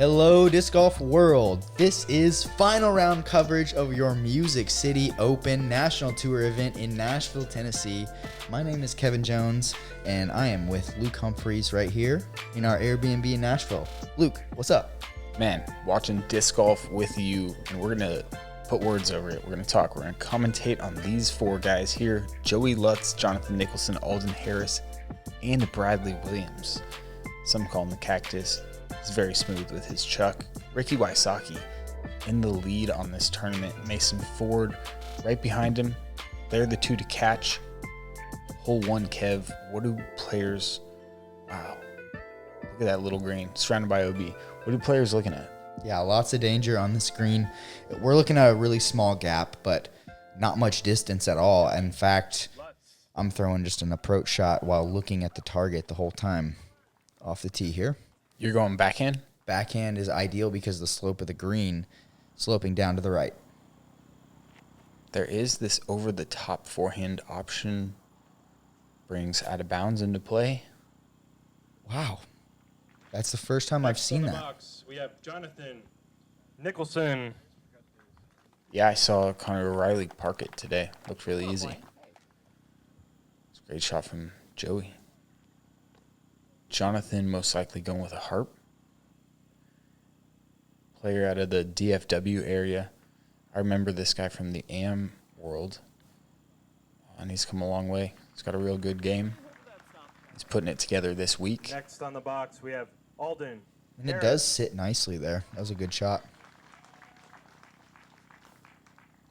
Hello, Disc Golf World. This is final round coverage of your Music City Open National Tour event in Nashville, Tennessee. My name is Kevin Jones, and I am with Luke Humphries right here in our Airbnb in Nashville. Luke, what's up? Man, watching disc golf with you, and we're going to put words over it. We're going to talk. We're going to commentate on these four guys here. Joey Lutz, Johnathan Nicholson, Alden Harris, and Bradley Williams. Some call him the Cactus. He's very smooth with his chuck. Ricky Wysocki in the lead on this tournament. Mason Ford right behind him. They're the two to catch. Hole one, Kev. What do players... Wow. Look at that little green. Surrounded by OB. What are players looking at? Yeah, lots of danger on this green. We're looking at a really small gap, but not much distance at all. In fact, I'm throwing just an approach shot while looking at the target the whole time off the tee here. You're going backhand? Backhand is ideal because the slope of the green sloping down to the right. There is this over-the-top forehand option. Brings out of bounds into play. Wow. That's the first time I've seen that. Box, we have Johnathan Nicholson. Yeah, I saw Connor O'Reilly park it today. Looked really easy. It's a great shot from Joey. Johnathan most likely going with a harp. Player out of the DFW area. I remember this guy from the AM world. And he's come a long way. He's got a real good game. He's putting it together this week. Next on the box, we have Alden And it Harris. does sit nicely there. That was a good shot.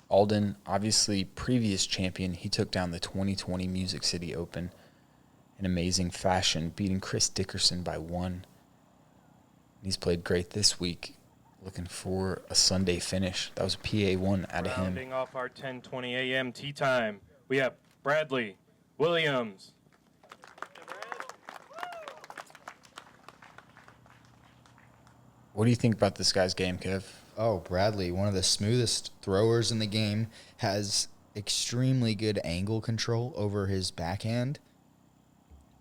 Alden, obviously previous champion. He took down the 2020 Music City Open in amazing fashion, beating Chris Dickerson by 1. He's played great this week. Looking for a Sunday finish. That was a PA1 out of him. Rounding off our 10:20 a.m. tee time, we have Bradley Williams. What do you think about this guy's game, Kev? Oh, Bradley, one of the smoothest throwers in the game, has extremely good angle control over his backhand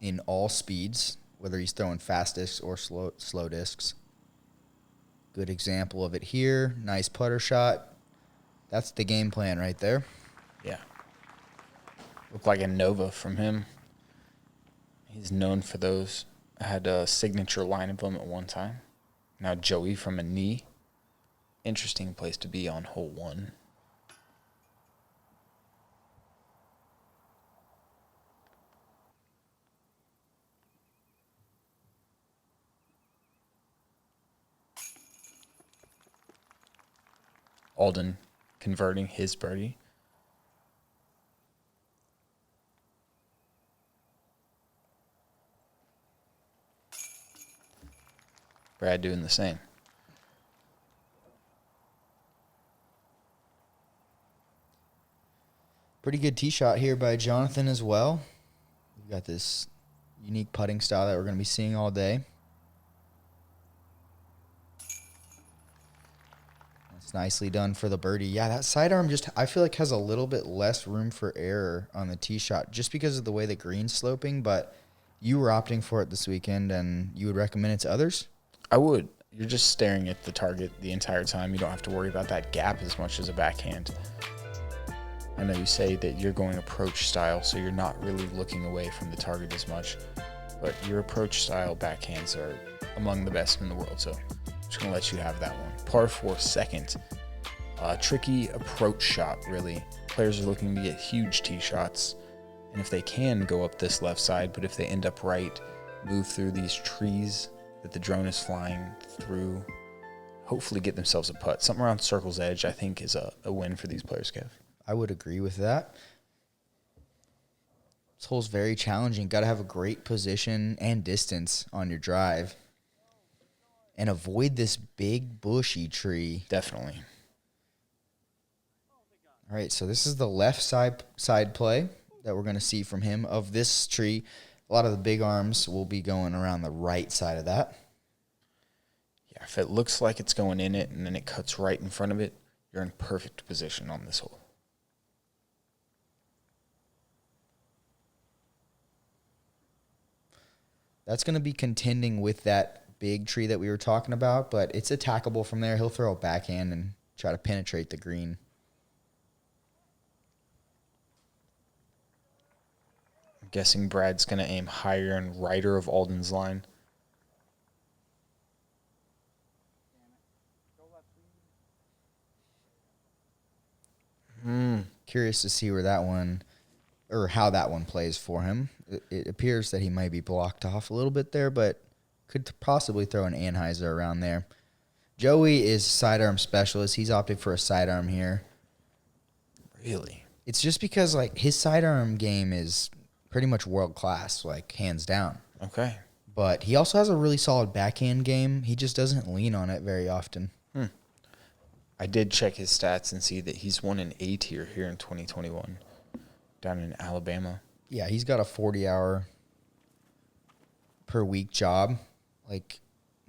in all speeds, whether he's throwing fast discs or slow discs. Good example of it here. Nice putter shot. That's the game plan right there. Yeah. Looked like a Nova from him. He's known for those. I had a signature line of them at one time. Now Joey from a knee. Interesting place to be on hole 1. Alden converting his birdie. Brad doing the same. Pretty good tee shot here by Johnathan as well. We've got this unique putting style that we're going to be seeing all day. That's nicely done for the birdie. Yeah, that sidearm just, I feel like, has a little bit less room for error on the tee shot just because of the way the green's sloping, but you were opting for it this weekend, and you would recommend it to others? I would. You're just staring at the target the entire time. You don't have to worry about that gap as much as a backhand. I know you say that you're going approach style, so you're not really looking away from the target as much. But your approach style backhands are among the best in the world, so I'm just going to let you have that one. Par 4 second. Tricky approach shot, really. Players are looking to get huge tee shots. And if they can, go up this left side. But if they end up right, move through these trees that the drone is flying through, hopefully get themselves a putt. Something around circle's edge, I think, is a win for these players, Kev. I would agree with that. This hole's very challenging. Got to have a great position and distance on your drive. And avoid this big bushy tree. Definitely. All right, so this is the left side play that we're going to see from him of this tree. A lot of the big arms will be going around the right side of that. Yeah, if it looks like it's going in it and then it cuts right in front of it, you're in perfect position on this hole. That's going to be contending with that big tree that we were talking about, but it's attackable from there. He'll throw a backhand and try to penetrate the green. I'm guessing Brad's going to aim higher and righter of Alden's line. Curious to see where that one, or how that one plays for him. It appears that he might be blocked off a little bit there, but could possibly throw an Anheuser around there. Joey is sidearm specialist. He's opted for a sidearm here. Really? It's just because, like, his sidearm game is pretty much world class, like, hands down. Okay. But he also has a really solid backhand game. He just doesn't lean on it very often. I did check his stats and see that he's won an A tier here in 2021 down in Alabama. Yeah, he's got a 40-hour per week job, like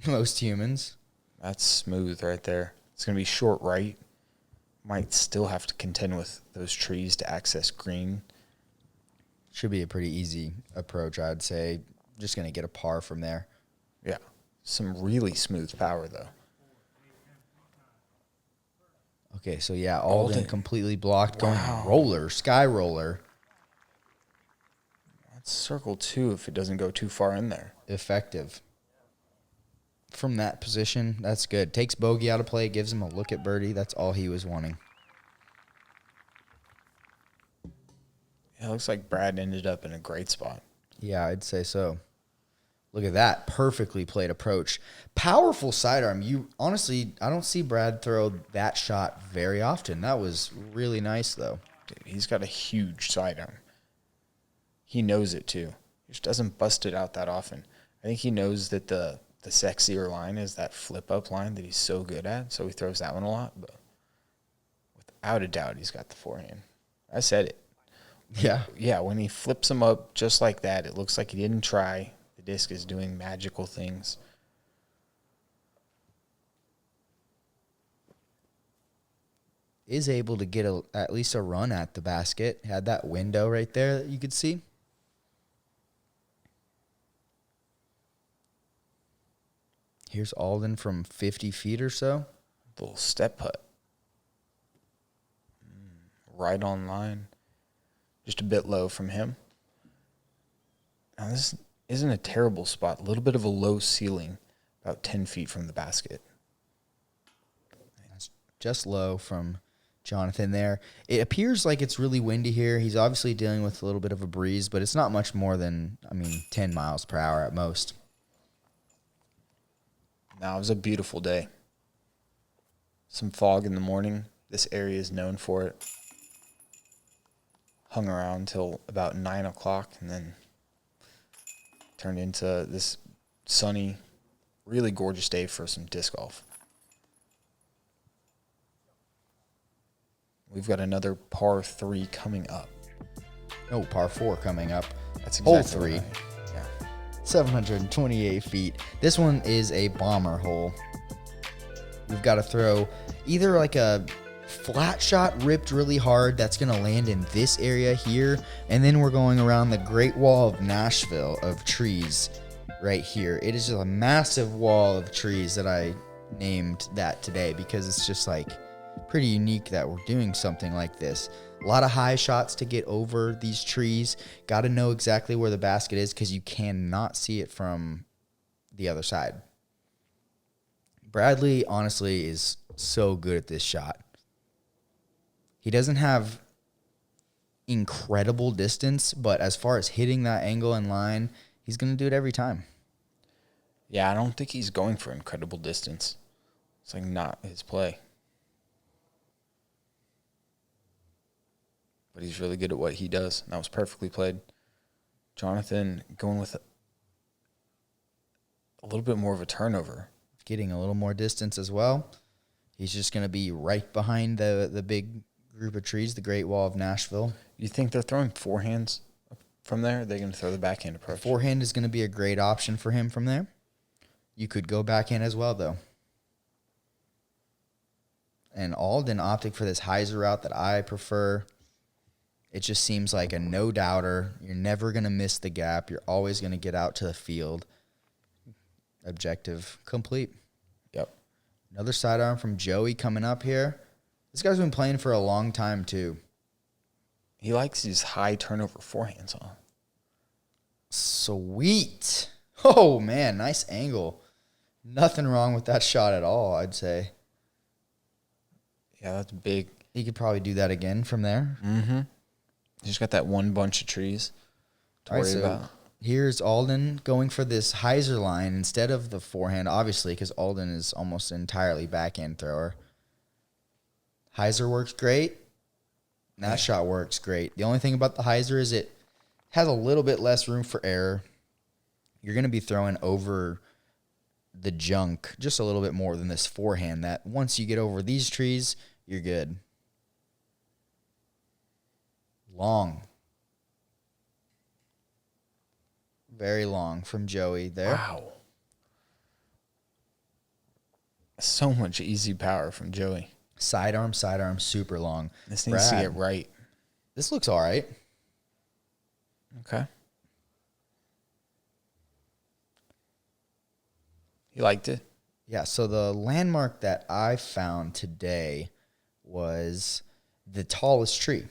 most humans. That's smooth right there. It's going to be short right. Might still have to contend with those trees to access green. Should be a pretty easy approach, I'd say. Just going to get a par from there. Yeah. Some really smooth power, though. Okay, so yeah, Alden completely blocked. Wow. Going roller, sky roller. That's circle 2 if it doesn't go too far in there. Effective. From that position, that's good. Takes bogey out of play, gives him a look at birdie. That's all he was wanting. Yeah, it looks like Brad ended up in a great spot. Yeah, I'd say so. Look at that. Perfectly played approach. Powerful sidearm. Honestly, I don't see Brad throw that shot very often. That was really nice, though. Dude, he's got a huge sidearm. He knows it, too. He just doesn't bust it out that often. I think he knows that the sexier line is that flip-up line that he's so good at, so he throws that one a lot. But without a doubt, he's got the forehand. I said it. Yeah. Yeah, when he flips him up just like that, it looks like he didn't try. The disc is doing magical things. Is able to get at least a run at the basket. Had that window right there that you could see. Here's Alden from 50 feet or so. Little step putt. Right on line. Just a bit low from him. Now, this isn't a terrible spot. A little bit of a low ceiling, about 10 feet from the basket. That's just low from Johnathan there. It appears like it's really windy here. He's obviously dealing with a little bit of a breeze, but it's not much more than, 10 miles per hour at most. Now, it was a beautiful day. Some fog in the morning. This area is known for it. Hung around till about 9 o'clock and then turned into this sunny, really gorgeous day for some disc golf. We've got another par 3 coming up. Oh, par 4 coming up. That's Hole exactly 3. right. Yeah. 728 feet. This one is a bomber hole. We've got to throw either like a flat shot ripped really hard that's going to land in this area here, and then we're going around the Great Wall of Nashville of trees right here. It is just a massive wall of trees that I named that today because it's just like pretty unique that we're doing something like this. A lot of high shots to get over these trees. Got to know exactly where the basket is because you cannot see it from the other side. Bradley, honestly, is so good at this shot. He doesn't have incredible distance, but as far as hitting that angle and line, he's going to do it every time. Yeah, I don't think he's going for incredible distance. It's like not his play. But he's really good at what he does. And that was perfectly played. Johnathan going with a little bit more of a turnover. Getting a little more distance as well. He's just going to be right behind the big group of trees, the Great Wall of Nashville. You think they're throwing forehands from there? Or are they going to throw the backhand approach? Forehand is going to be a great option for him from there. You could go backhand as well, though. And Alden opting for this hyzer route that I prefer. It just seems like a no-doubter. You're never going to miss the gap. You're always going to get out to the field. Objective complete. Yep. Another sidearm from Joey coming up here. This guy's been playing for a long time, too. He likes these high turnover forehands, huh? Sweet. Oh, man, nice angle. Nothing wrong with that shot at all, I'd say. Yeah, that's big. He could probably do that again from there. Mm-hmm. He's got that one bunch of trees to worry about. Here's Alden going for this hyzer line instead of the forehand, obviously, because Alden is almost entirely backhand thrower. Hyzer works great. That shot works great. The only thing about the hyzer is it has a little bit less room for error. You're going to be throwing over the junk just a little bit more than this forehand that once you get over these trees, you're good. Long. Very long from Joey there. Wow. So much easy power from Joey. Sidearm, super long. This needs to get right. This looks all right. Okay. You liked it? Yeah, so the landmark that I found today was the tallest tree,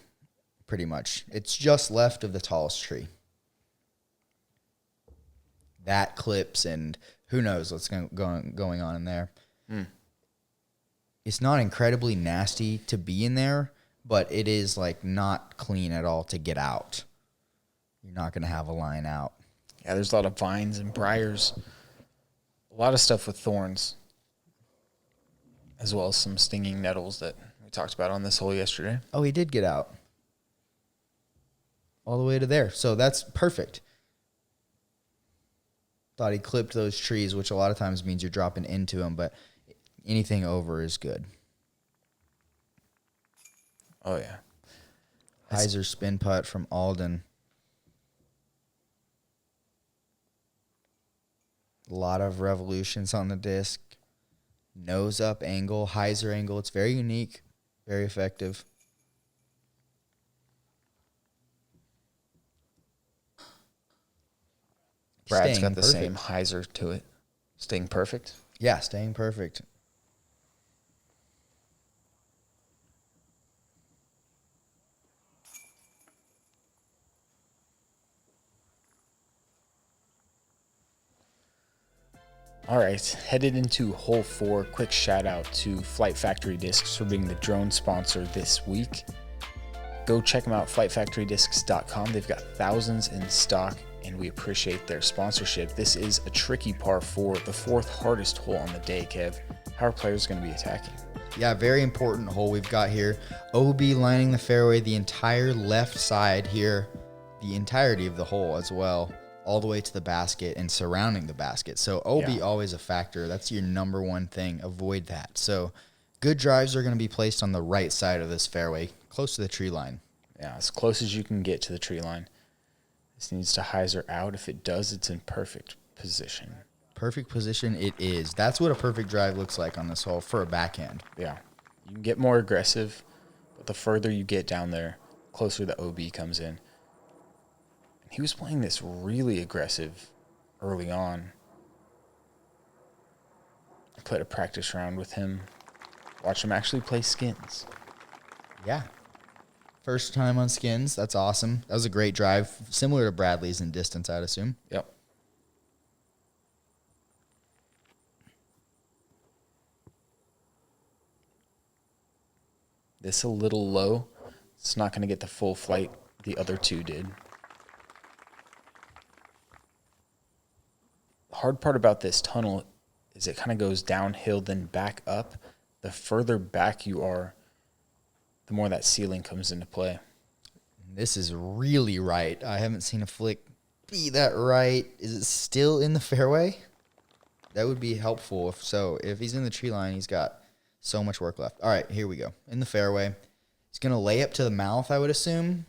pretty much. It's just left of the tallest tree. That clips, and who knows what's going on in there. It's not incredibly nasty to be in there, but it is like not clean at all to get out. You're not going to have a line out. Yeah, there's a lot of vines and briars. A lot of stuff with thorns, as well as some stinging nettles that we talked about on this hole yesterday. Oh, he did get out. All the way to there. So that's perfect. Thought he clipped those trees, which a lot of times means you're dropping into them, but anything over is good. Oh, yeah. Hyzer spin putt from Alden. A lot of revolutions on the disc. Nose up angle, hyzer angle. It's very unique, very effective. Brad's Staying got the perfect. same hyzer to it. Staying perfect. Yeah, staying perfect. All right, headed into hole 4. Quick shout out to Flight Factory Discs for being the drone sponsor this week. Go check them out, flightfactorydiscs.com. They've got thousands in stock, and we appreciate their sponsorship. This is a tricky par 4, the 4th hardest hole on the day, Kev. How are players going to be attacking? Yeah, very important hole we've got here. OB lining the fairway the entire left side here, the entirety of the hole as well, all the way to the basket and surrounding the basket. So OB always a factor. That's your number one thing. Avoid that. So good drives are going to be placed on the right side of this fairway, close to the tree line. Yeah, as close as you can get to the tree line. This needs to hyzer out. If it does, it's in perfect position. Perfect position it is. That's what a perfect drive looks like on this hole for a backhand. Yeah. You can get more aggressive, but the further you get down there, closer the OB comes in. And he was playing this really aggressive early on. I played a practice round with him. Watch him actually play skins. Yeah. First time on skins. That's awesome. That was a great drive. Similar to Bradley's in distance, I'd assume. Yep. This a little low. It's not going to get the full flight the other two did. The hard part about this tunnel is it kind of goes downhill, then back up. The further back you are, the more that ceiling comes into play. This is really right. I haven't seen a flick be that right. Is it still in the fairway? That would be helpful. If so, if he's in the tree line, he's got so much work left. All right, here we go. In the fairway. He's going to lay up to the mouth, I would assume.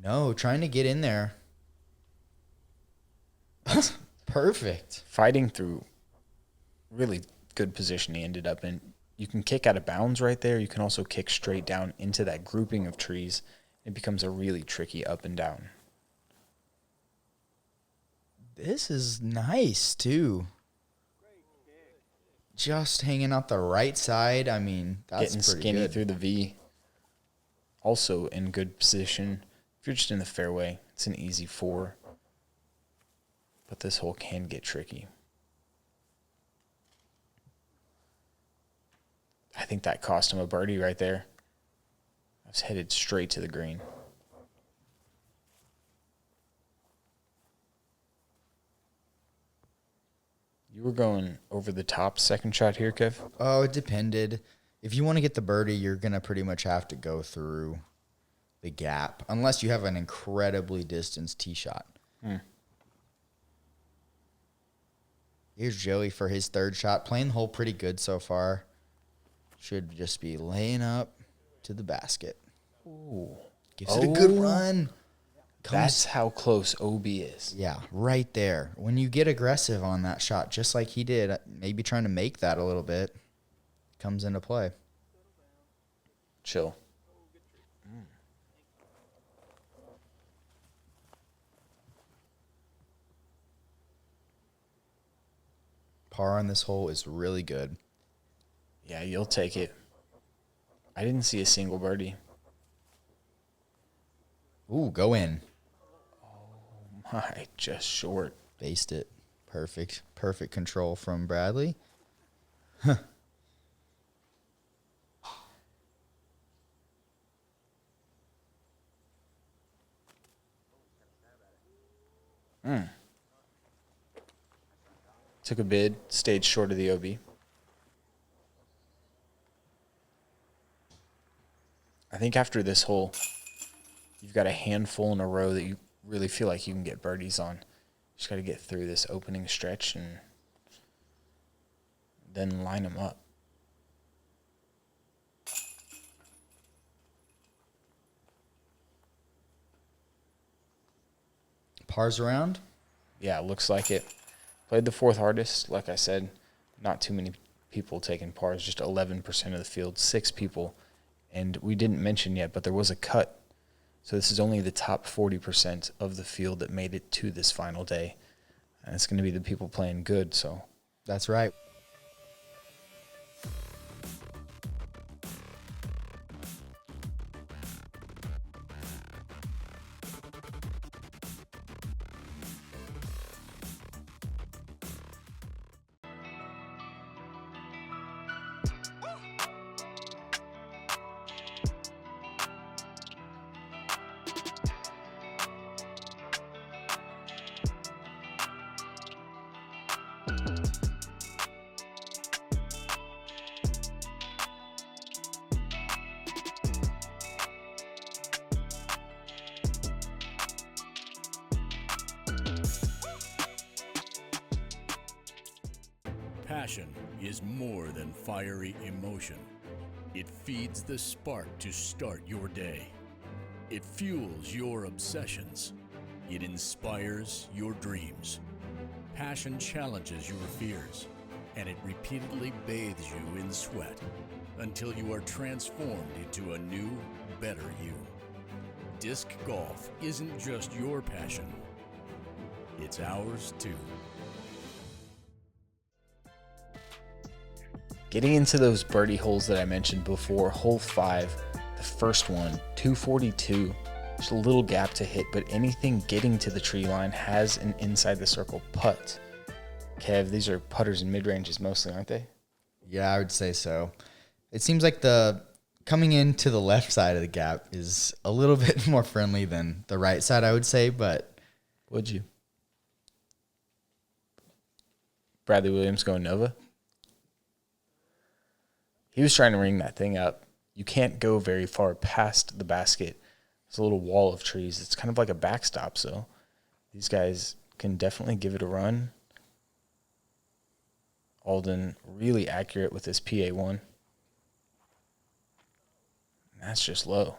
No, trying to get in there. Perfect. Fighting through really good position he ended up in. You can kick out of bounds right there. You can also kick straight down into that grouping of trees. It becomes a really tricky up and down. This is nice, too. just hanging out the right side. I mean, that's getting pretty skinny good. through the V. Also in good position. If you're just in the fairway, it's an easy 4. But this hole can get tricky. I think that cost him a birdie right there. I was headed straight to the green. You were going over the top second shot here, Kev? Oh, it depended. If you want to get the birdie, you're going to pretty much have to go through the gap, unless you have an incredibly distanced tee shot. Here's Joey for his third shot. Playing the hole pretty good so far. Should just be laying up to the basket. Ooh. Gives it a good run. That's how close OB is. Yeah, right there. When you get aggressive on that shot, just like he did, maybe trying to make that a little bit, comes into play. Chill. Par on this hole is really good. Yeah, you'll take it. I didn't see a single birdie. Ooh, go in. My, just short. Based it. Perfect. Perfect control from Bradley. Took a bid, stayed short of the OB. I think after this hole, you've got a handful in a row that you really feel like you can get birdies on. Just got to get through this opening stretch and then line them up. Pars around? Yeah, looks like it. Played the fourth hardest, like I said. Not too many people taking pars, just 11% of the field, 6 people. And we didn't mention yet, but there was a cut. So this is only the top 40% of the field that made it to this final day. And it's going to be the people playing good, so. That's right. Passion is more than fiery emotion. It feeds the spark to start your day. It fuels your obsessions. It inspires your dreams. Passion challenges your fears, and it repeatedly bathes you in sweat until you are transformed into a new, better you. Disc golf isn't just your passion, it's ours too. Getting into those birdie holes that I mentioned before, hole 5, the first one, 242, just a little gap to hit, but anything getting to the tree line has an inside the circle putt. Kev, these are putters and mid-ranges mostly, aren't they? Yeah, I would say so. It seems like the coming into the left side of the gap is a little bit more friendly than the right side, I would say, but Would you? Bradley Williams going Nova? He was trying to ring that thing up. You can't go very far past the basket. It's a little wall of trees. It's kind of like a backstop, so these guys can definitely give it a run. Alden really accurate with his PA1. That's just low.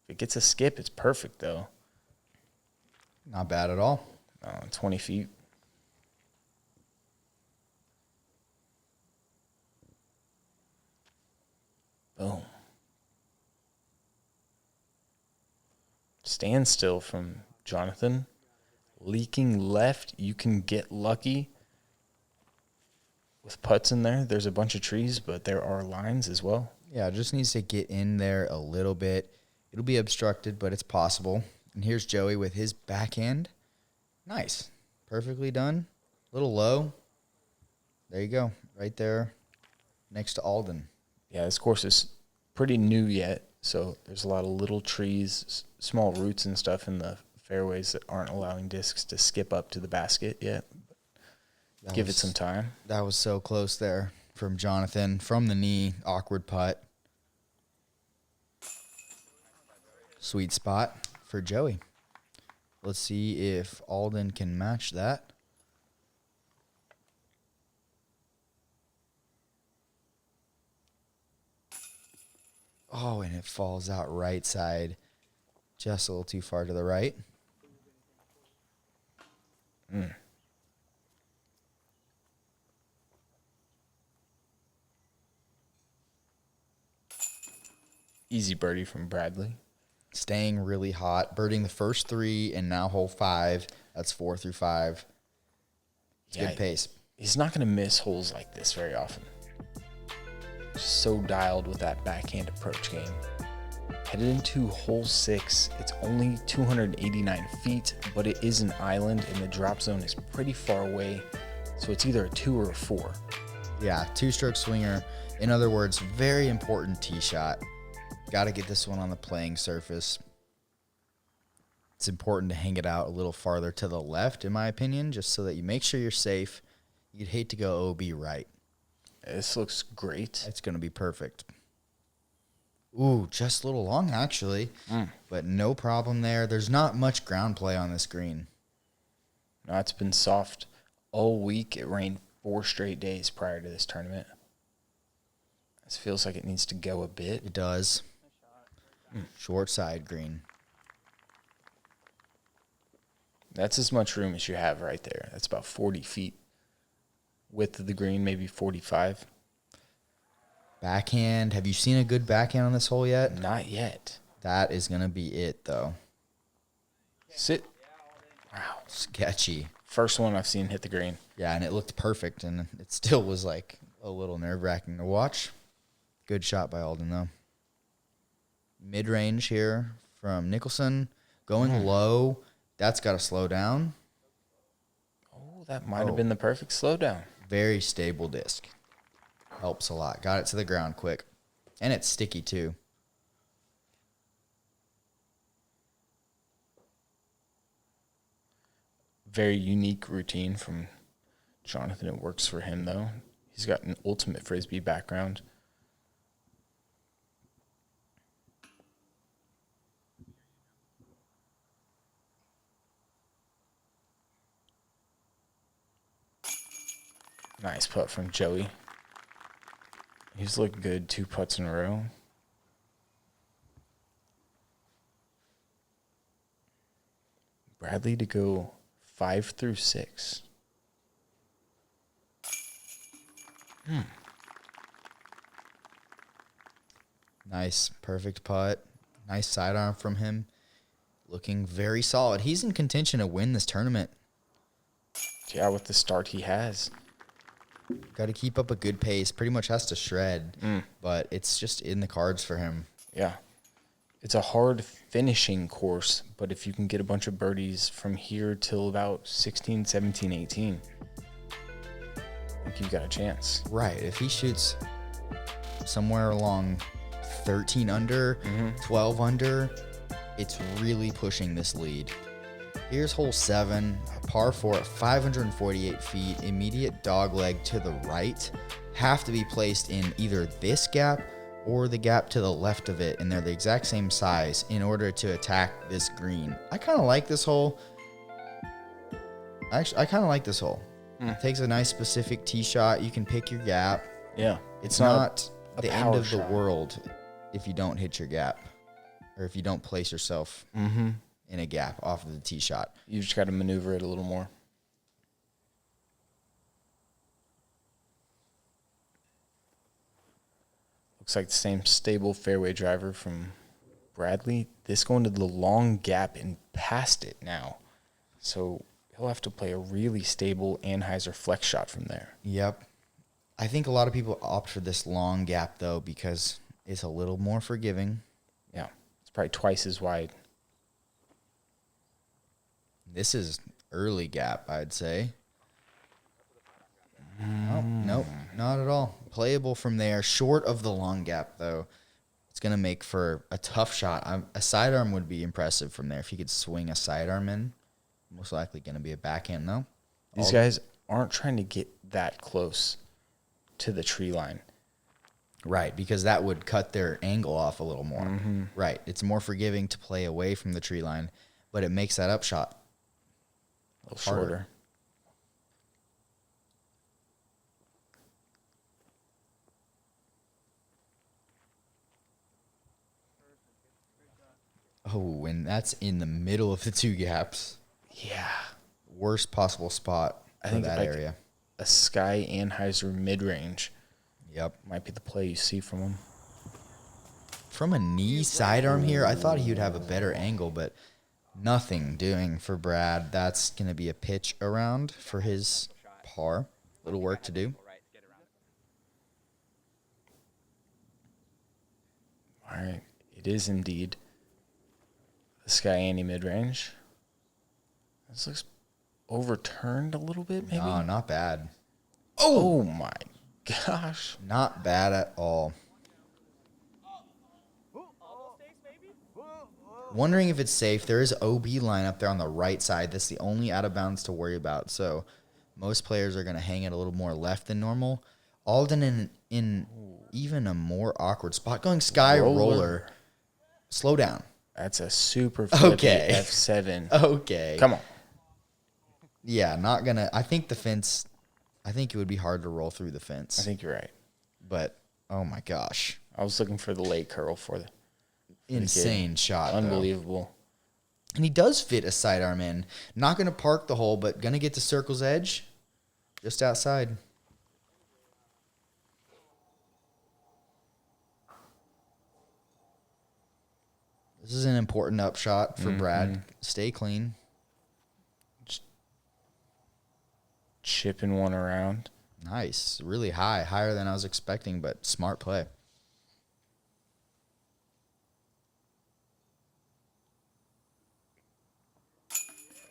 If it gets a skip, it's perfect, though. not bad at all. 20 feet. Boom. Standstill from Johnathan. Leaking left. You can get lucky. with putts in there. There's a bunch of trees, but there are lines as well. Yeah, it just needs to get in there a little bit. It'll be obstructed, but it's possible. And here's Joey with his backhand. Nice. Perfectly done. A little low. There you go. Right there next to Alden. Yeah, this course is pretty new yet, so there's a lot of little trees, small roots and stuff in the fairways that aren't allowing discs to skip up to the basket yet. Give it some time. That was so close there from Johnathan. From the knee, awkward putt. Sweet spot for Joey. Let's see if Alden can match that. Oh, and it falls out right side. Just a little too far to the right. Easy birdie from Bradley. Staying really hot. Birding the first 3 and now hole 5. That's 4 through 5. It's good pace. He's not going to miss holes like this very often. So dialed with that backhand approach game. Headed into hole 6. It's only 289 feet, but it is an island and the drop zone is pretty far away. So it's either a 2 or a 4. Yeah, 2-stroke swinger. In other words, very important tee shot. Got to get this one on the playing surface. It's important to hang it out a little farther to the left, in my opinion, just so that you make sure you're safe. You'd hate to go OB right. This looks great. It's going to be perfect. Ooh, just a little long, actually. But no problem there. There's not much ground play on this green. No, it's been soft all week. It rained 4 straight days prior to this tournament. This feels like it needs to go a bit. It does. Short side green. That's as much room as you have right there. That's about 40 feet. Width of the green, maybe 45. Backhand. Have you seen a good backhand on this hole yet? Not yet. That is going to be it, though. Sit. Wow. Sketchy. First one I've seen hit the green. Yeah, and it looked perfect, and it still was like a little nerve-wracking to watch. Good shot by Alden, though. Mid-range here from Nicholson. Going low. That's got to slow down. Oh, that might have been the perfect slowdown. Very stable disc. Helps a lot. Got it to the ground quick. And it's sticky, too. Very unique routine from Johnathan. It works for him, though. He's got an ultimate Frisbee background. Nice putt from Joey. He's looked good 2 putts in a row. Bradley to go 5 through 6. Nice. Perfect putt. Nice sidearm from him. Looking very solid. He's in contention to win this tournament. Yeah, with the start he has. Got to keep up a good pace. Pretty much has to shred, but it's just in the cards for him. Yeah. It's a hard finishing course, but if you can get a bunch of birdies from here till about 16, 17, 18, I think you've got a chance. Right. If he shoots somewhere along 13 under, 12 under, it's really pushing this lead. Here's hole 7, a par 4 at 548 feet, immediate dogleg to the right. Have to be placed in either this gap or the gap to the left of it, and they're the exact same size in order to attack this green. I kind of like this hole. Actually, I kind of like this hole. It takes a nice specific tee shot. You can pick your gap. Yeah. It's not a the end power of the shot. world if you don't hit your gap or if you don't place yourself in a gap off of the tee shot. You just got to maneuver it a little more. Looks like the same stable fairway driver from Bradley. This going to the long gap and past it now. So he'll have to play a really stable Anheuser flex shot from there. Yep. I think a lot of people opt for this long gap, though, because it's a little more forgiving. Yeah, it's probably twice as wide. This is early gap, I'd say. Oh, nope, not at all. Playable from there. Short of the long gap, though. It's going to make for a tough shot. A sidearm would be impressive from there. If you could swing a sidearm in, most likely going to be a backhand, though. These guys aren't trying to get that close to the tree line. Right, because that would cut their angle off a little more. Mm-hmm. Right, it's more forgiving to play away from the tree line, but it makes that upshot A little shorter. Oh, and that's in the middle of the two gaps. Yeah. Worst possible spot I for think that like area. a Sky Anheuser mid-range Yep. might be the play you see from him. From a knee sidearm here, I thought he would have a better angle, but nothing doing for Brad. That's going to be a pitch around for his par. Little work to do. All right. It is indeed the Sky Annie mid-range. This looks overturned a little bit, maybe? No, not bad. Oh, my gosh. Not bad at all. Wondering if it's safe. There is OB line up there on the right side. That's the only out of bounds to worry about. So most players are going to hang it a little more left than normal. Alden in even a more awkward spot. Going sky roller. Slow down. That's a super flippy Okay. F7. Okay. Come on. Yeah, not going to. I think the fence. I think it would be hard to roll through the fence. I think you're right. But, oh my gosh. I was looking for the late curl for the Insane shot. Though. unbelievable. And he does fit a sidearm in. Not going to park the hole, but going to get to circle's edge. Just outside. This is an important upshot for Brad. Stay clean. Chipping one around. Nice. Really high. Higher than I was expecting, but smart play.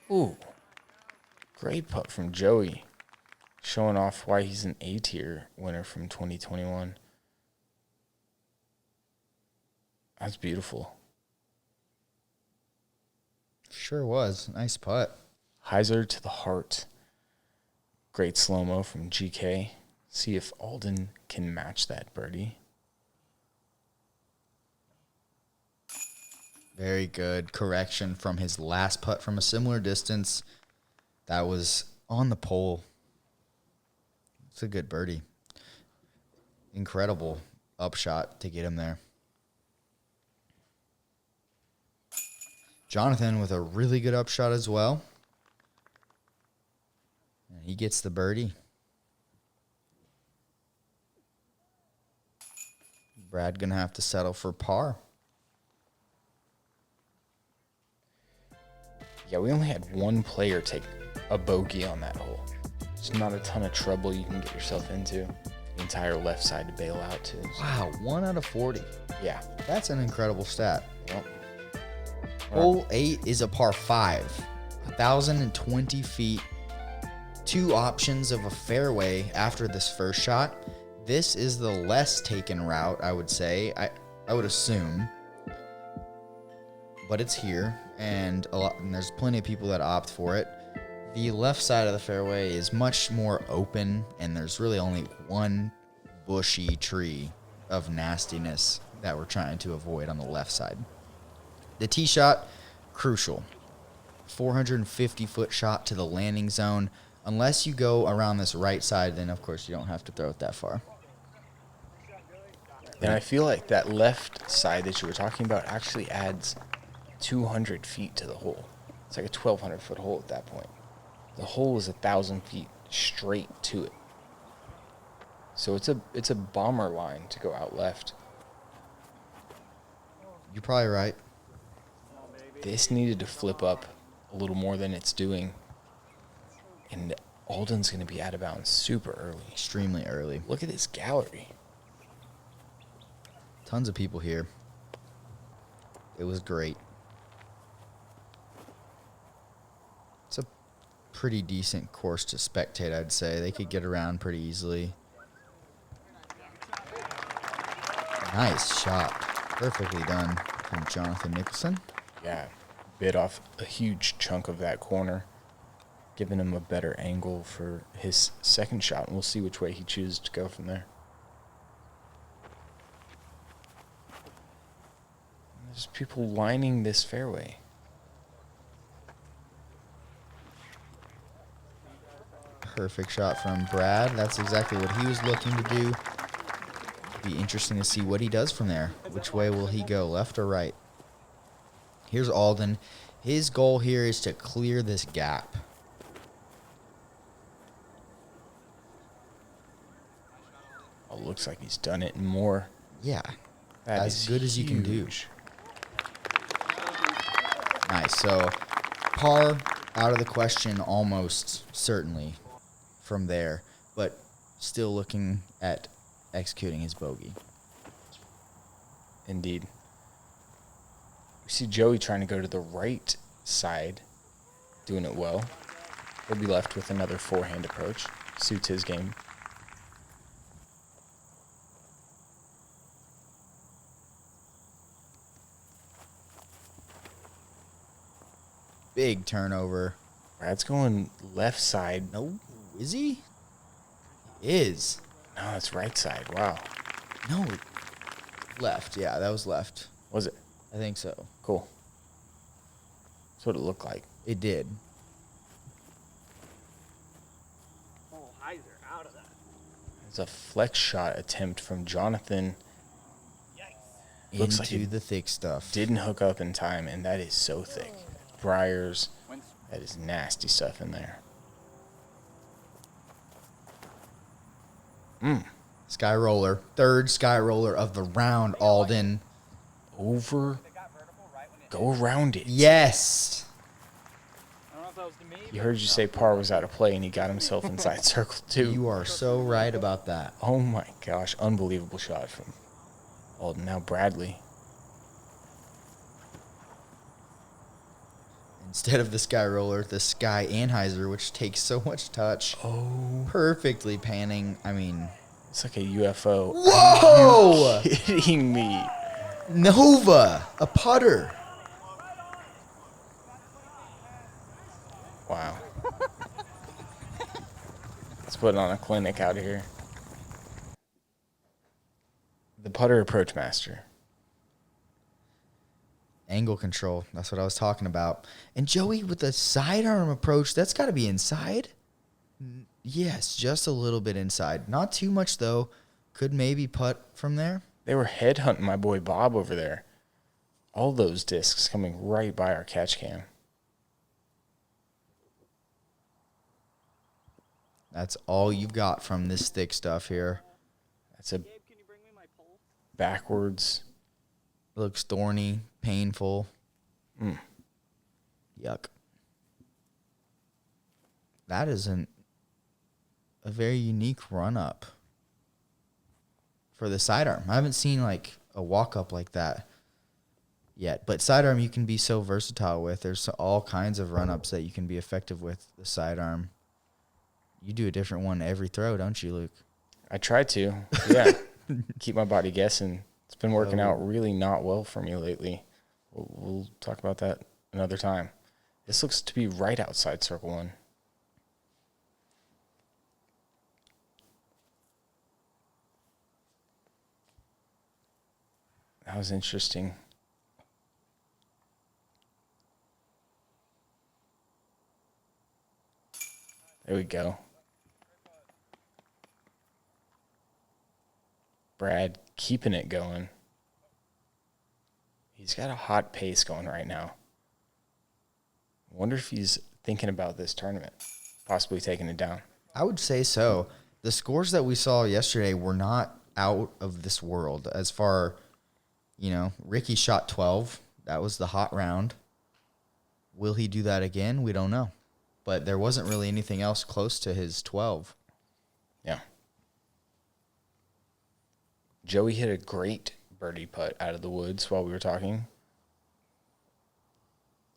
Ooh. Great putt from Joey. Showing off why he's an A-tier winner from 2021. That's beautiful. Sure was. Nice putt. Heiser to the heart. Great slow-mo from GK. See if Alden can match that birdie. Very good correction from his last putt from a similar distance. That was on the pole. It's a good birdie. Incredible upshot to get him there. Johnathan with a really good upshot as well. And he gets the birdie. Brad going to have to settle for par. Yeah, we only had one player take a bogey on that hole. It's not a ton of trouble you can get yourself into. The entire left side to bail out to. Wow, 1 out of 40. Yeah. That's an incredible stat. Yep. Hole 8 is a par 5. 1,020 feet. 2 options of a fairway after this first shot. This is the less taken route, I would say. I would assume. But it's here, and there's plenty of people that opt for it. The left side of the fairway is much more open, and there's really only one bushy tree of nastiness that we're trying to avoid on the left side. The tee shot, crucial. 450-foot shot to the landing zone. Unless you go around this right side, then, of course, you don't have to throw it that far. And I feel like that left side that you were talking about actually adds 200 feet to the hole. It's like a 1,200-foot hole at that point. The hole is 1,000 feet straight to it. So it's a bomber line to go out left. You're probably right. This needed to flip up a little more than it's doing. And Alden's going to be out of bounds super early. Extremely early. Look at this gallery. Tons of people here. It was great. It's a pretty decent course to spectate, I'd say. They could get around pretty easily. Nice shot. Perfectly done from Johnathan Nicholson. Yeah, bit off a huge chunk of that corner, giving him a better angle for his second shot, and we'll see which way he chooses to go from there. There's people lining this fairway. Perfect shot from Brad. That's exactly what he was looking to do. Be interesting to see what he does from there. Which way will he go, left or right? Here's Alden. His goal here is to clear this gap. Oh, looks like he's done it and more. Yeah, That as is good as you can do. huge. Nice. So par out of the question almost certainly from there, but still looking at executing his bogey. Indeed. We see Joey trying to go to the right side, doing it well. He'll be left with another forehand approach. Suits his game. Big turnover. Brad's going left side. No, is he? He is. No, it's right side. Wow. No, left. Yeah, that was left. Was it? I think so. Cool. That's what it looked like. It did. Oh, Heiser out of that. It's a flex shot attempt from Johnathan. Looks like Into it the thick stuff. Didn't hook up in time, and that is so thick. Briars. That is nasty stuff in there. Sky roller. Third sky roller of the round, Alden. Over. Go around it. Yes. I don't know if that was to me. He heard you say par was out of play, and he got himself inside circle two. You are so right about that. Oh my gosh, unbelievable shot from Alden. Now Bradley. Instead of the sky roller, the sky anhyzer, which takes so much touch. Oh, Perfectly panning. I mean, it's like a UFO. whoa! Kidding me? Nova, a putter. Wow. Let's put on a clinic out here. The putter approach master. Angle control. That's what I was talking about. And Joey with the sidearm approach, that's got to be inside. Yes, just a little bit inside. Not too much, though. Could maybe putt from there. They were headhunting my boy Bob over there. All those discs coming right by our catch cam. That's all you've got from this thick stuff here. That's a Gabe, can you bring me my pole? backwards. Looks thorny, painful. Yuck. That isn't a very unique run-up for the sidearm. I haven't seen like a walk-up like that yet. But sidearm you can be so versatile with. There's all kinds of run-ups that you can be effective with the sidearm. You do a different one every throw, don't you, Luke? I try to. Yeah. Keep my body guessing. It's been working out really not well for me lately. We'll talk about that another time. This looks to be right outside circle one. That was interesting. There we go. Brad keeping it going. He's got a hot pace going right now. Wonder if he's thinking about this tournament, possibly taking it down. I would say so. The scores that we saw yesterday were not out of this world as far, Ricky shot 12. That was the hot round. Will he do that again? We don't know. but there wasn't really anything else close to his 12. Yeah. Joey hit a great birdie putt out of the woods while we were talking.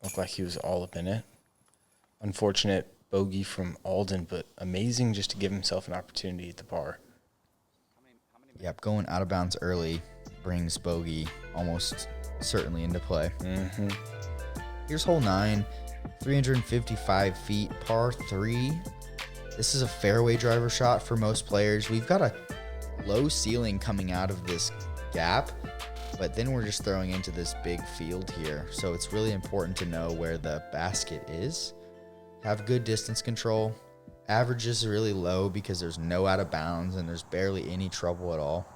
Looked like he was all up in it. Unfortunate bogey from Alden, but amazing just to give himself an opportunity at the par. Yep, going out of bounds early brings bogey almost certainly into play. Mm-hmm. Here's hole 9, 355 feet, par 3. This is a fairway driver shot for most players. We've got a low ceiling coming out of this gap, but then we're just throwing into this big field here. So it's really important to know where the basket is. Have good distance control. Averages are really low because there's no out of bounds and there's barely any trouble at all.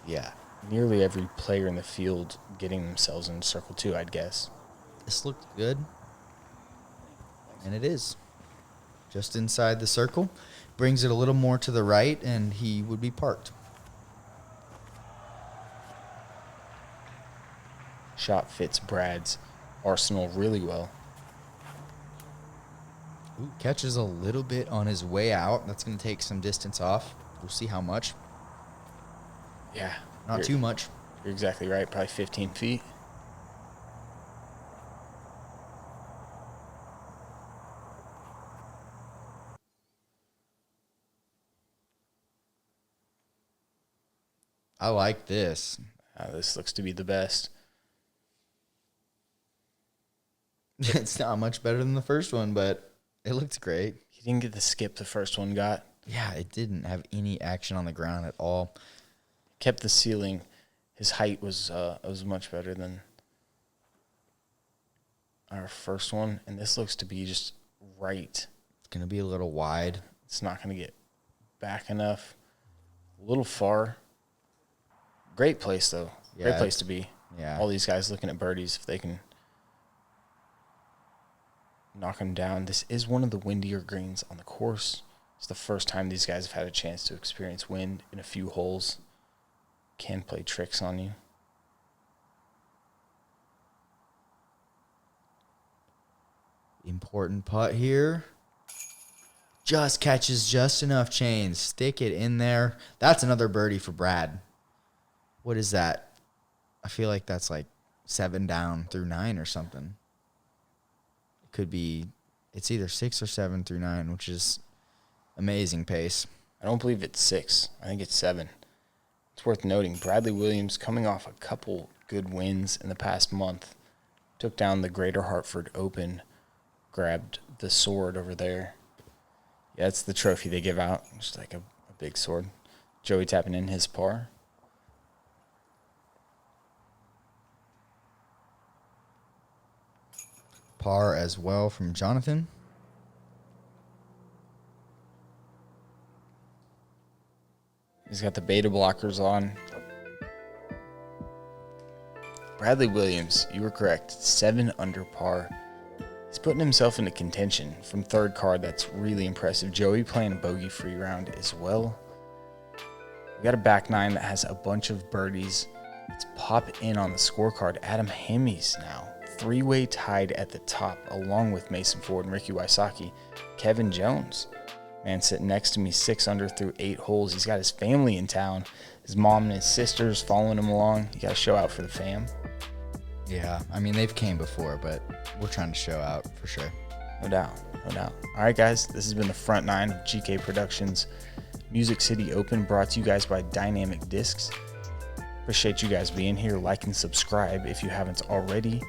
Yeah, nearly every player in the field getting themselves in circle 2, I'd guess. This looked good. And it is. Just inside the circle. Brings it a little more to the right and he would be parked. Shot fits Brad's arsenal really well. Ooh, catches a little bit on his way out. That's going to take some distance off. We'll see how much. Yeah. Not too much. You're exactly right. Probably 15 feet. I like this. This looks to be the best. It's not much better than the first one, but it looked great. He didn't get the skip the first one got. Yeah, it didn't have any action on the ground at all. Kept the ceiling. His height was much better than our first one, and this looks to be just right. It's going to be a little wide. It's not going to get back enough. A little far. Great place, though. Yeah, Great place to be. Yeah. All these guys looking at birdies if they can knock them down. This is one of the windier greens on the course. It's the first time these guys have had a chance to experience wind in a few holes. Can play tricks on you. Important putt here. Just catches just enough chains. Stick it in there. That's another birdie for Brad. What is that? I feel like that's like 7 down through 9 or something. It could be, it's either 6 or 7 through 9, which is amazing pace. I don't believe it's 6. I think it's 7. It's worth noting, Bradley Williams coming off a couple good wins in the past month. Took down the Greater Hartford Open. Grabbed the sword over there. Yeah, it's the trophy they give out. Just like a big sword. Joey tapping in his par. Par as well from Johnathan. He's got the beta blockers on. Bradley Williams, you were correct. 7 under par. He's putting himself into contention from third card. That's really impressive. Joey playing a bogey-free round as well. We got a back 9 that has a bunch of birdies. Let's pop in on the scorecard. Adam Hemmy's now 3-way tied at the top, along with Mason Ford and Ricky Wysocki. Kevin Jones, man, sitting next to me, 6 under through 8 holes. He's got his family in town. His mom and his sisters following him along. You got to show out for the fam. Yeah, I mean, they've came before, but we're trying to show out for sure. No doubt, no doubt. All right, guys, this has been the front 9 of GK Productions Music City Open, brought to you guys by Dynamic Discs. Appreciate you guys being here. Like and subscribe if you haven't already,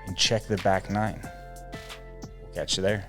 and check the back 9. We'll catch you there.